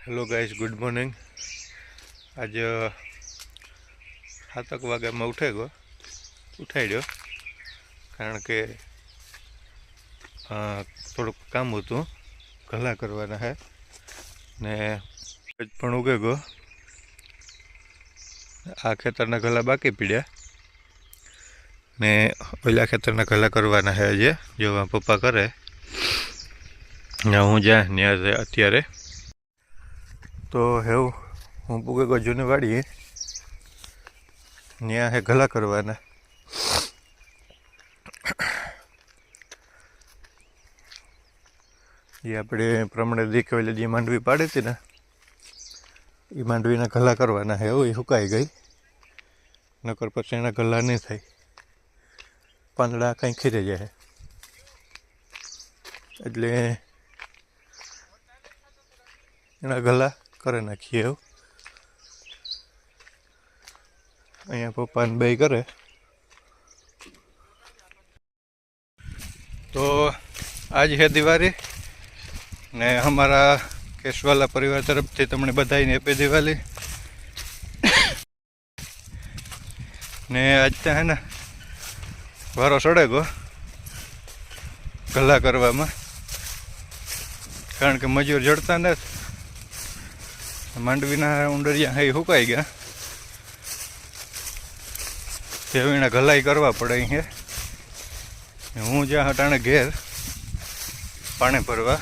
Hello guys, good morning. આજે 7 વાગ્યામાં ઉઠાડ્યો કારણ કે થોડુંક કામ હતું, ગલા કરવાના હે ને પણ ઉગે ગયો. આ ખેતરના ગલા બાકી પડ્યા ને ઓલા ખેતરના ગલા કરવાના હે. જે જો પપ્પા કરે ને હું જ્યાં ત્યાં અત્યારે તો હેવું હું પૂગે ગયો જૂની વાડીએ, ત્યાં હે ગલા કરવાના. એ આપણે પ્રમાણે દેખાવેલી જે માંડવી પાડી હતી ને, એ માંડવીના ગલા કરવાના હે. એ સુકાઈ ગઈ, નકર પછી એના ગલા નહીં થાય, પાંદડા કંઈ ખીરે જાય, એટલે એના ગલા કરી નાખીએ. એવું અહીંયા પપ્પાને બે કરે. તો આજ હે દિવાળી ને અમારા કેશવાલા પરિવાર તરફથી તમને બધાને હેપી દિવાળી. ને આજ ત્યાં હે ને વારો ચડે ગયો ગલા કરવામાં, કારણ કે મજૂર જડતા નથી. માંડવીના ઉંડરિયા હે સુકાઈ ગયા, તેવીના ગલાઈ કરવા પડે. અહીંયા હું જ્યાં હટાણે ઘેર પાણી ભરવા,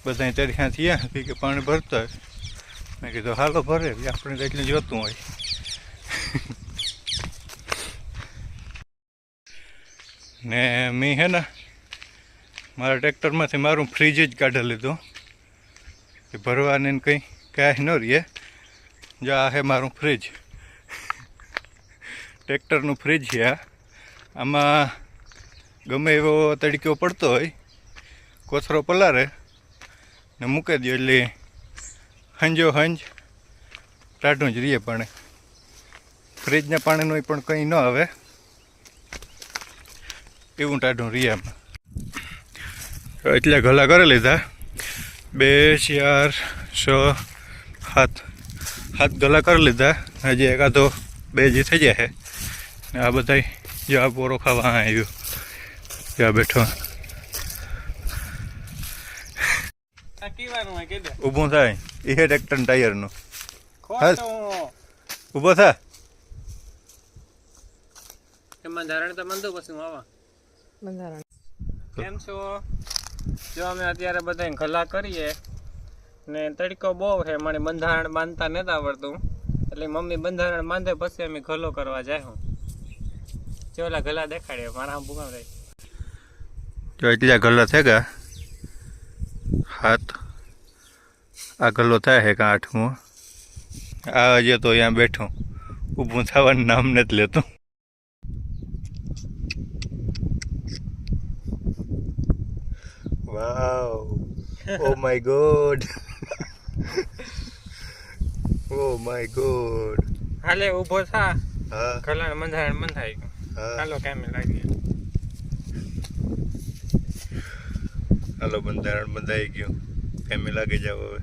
બધા ત્યાં થયા કે પાણી ભરતા હોય. મેં કીધું હાલો ભરે, આપણે એટલે જોતું હોય. ને મેં હે ને મારા ટ્રેક્ટરમાંથી મારું ફ્રીજ જ કાઢી લીધું કે ભરવાને કંઈ કાંઈ ન રહીએ. જો આ હે મારું ફ્રીજ, ટ્રેક્ટરનું ફ્રીજ છે. આમાં ગમે એવો તડક્યો પડતો હોય, કોથરો પલારે ને મૂકી દો એટલે હંજો હંજ ટાઢું જ રહીએ. પણ ફ્રીજના પાણીનું પણ કંઈ ન આવે એવું ટાઢું રહીએ આમાં. એટલે ગલા કરી લીધા, 2 4 6 7 ગલા કરી લીધા. હજી એકાદો 2 જે થઈ જાય. ને આ બધા જો આ પોરો ખાવા આવ્યો, ત્યાં બેઠો ઊભું થાય. એ હે ટ્રેક્ટર ટાયરનું. ઊભો થા. કેમ છો? જો અમે અત્યારે બધા ગલા કરીએ ને તડકો બહુ છે, મને બંધારણ બાંધતા નથી આવડતું, એટલે મમ્મી બંધારણ બાંધે પછી અમે ગલો કરવા જાય. ચોલા ગલા દેખાડ્યા મારા ભૂકામ રહી. જો એટલા ગલા થઈ ગયા 7. આ ગલો થાય છે કે 8મો. આ હજી તો અહીંયા બેઠું, ઊભું થવાનું નામ નથી લેતું. Wow, oh my god, oh my god. હાલે ઊભો થા. હા, ગલા બંધારણ બંધાઈ ગયું. હાલો કામે લાગી. હાલો બંધારણ બંધાઈ ગયું, કામે લાગી જાવ હવે.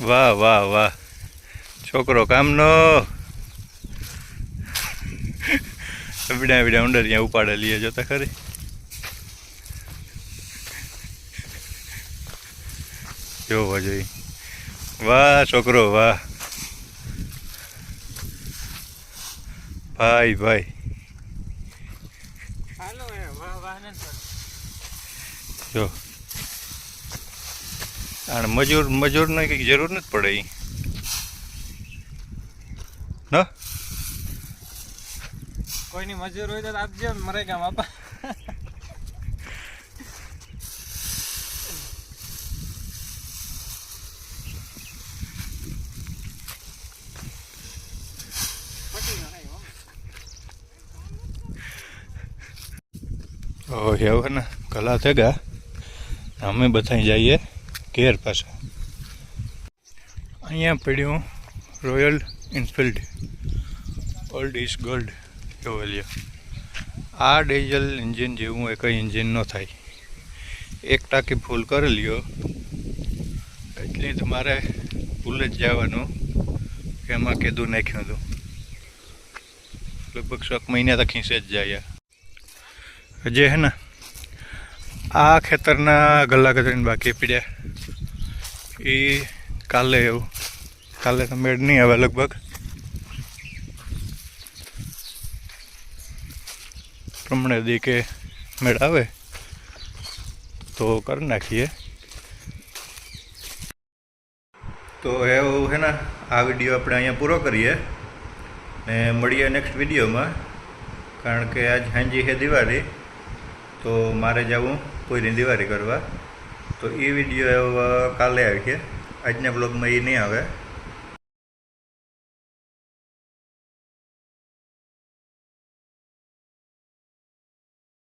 વાહ વાહ વાહ, છોકરો કામનો. બીડા ઉંદર ત્યાં ઉપાડે લઈએ, જોતા ખરી. જોવા જોઈએ. વાહ છોકરો વાહ, ભાઈ ભાઈ. હાલો વાહ વાહ ને જો આને મજૂરને કંઈક જરૂર નથી પડે ન. કોઈની મજૂર હોય તો આપજો, મરે ગામ આપા. હવે ને ગલા થઈ ગયા, અમે બધા જઈએ ઘેર પાછા. અહીંયા પડ્યું royal Enfield old is gold. કેવો લ્યો, આ ડીઝલ એન્જિન જેવું કંઈ એન્જિન ન થાય. એક ટાંકી ફૂલ કરી લ્યો એટલે તમારે ભૂલ જ જવાનું કે એમાં કીધું નાખ્યું હતું. લગભગ 6 મહિના તો ખીંચે જ જાય. હજી હે ને આ ખેતરના ગલ્લા કરીને બાકી પડ્યા એ કાલે તો મેળ નહીં આવે લગભગ. પ્રમાણે દી કે મેળ આવે તો કરી નાખીએ. તો એવું છે ને આ વિડીયો આપણે અહીંયા પૂરો કરીએ ને મળીએ નેક્સ્ટ વિડીયોમાં. કારણ કે આજ સાંજે છે દિવાળી, તો મારે જવું કોઈની દિવાળી કરવા. તો એ વિડીયો કાલે આવી છે, આજના બ્લોગમાં એ નહીં આવે.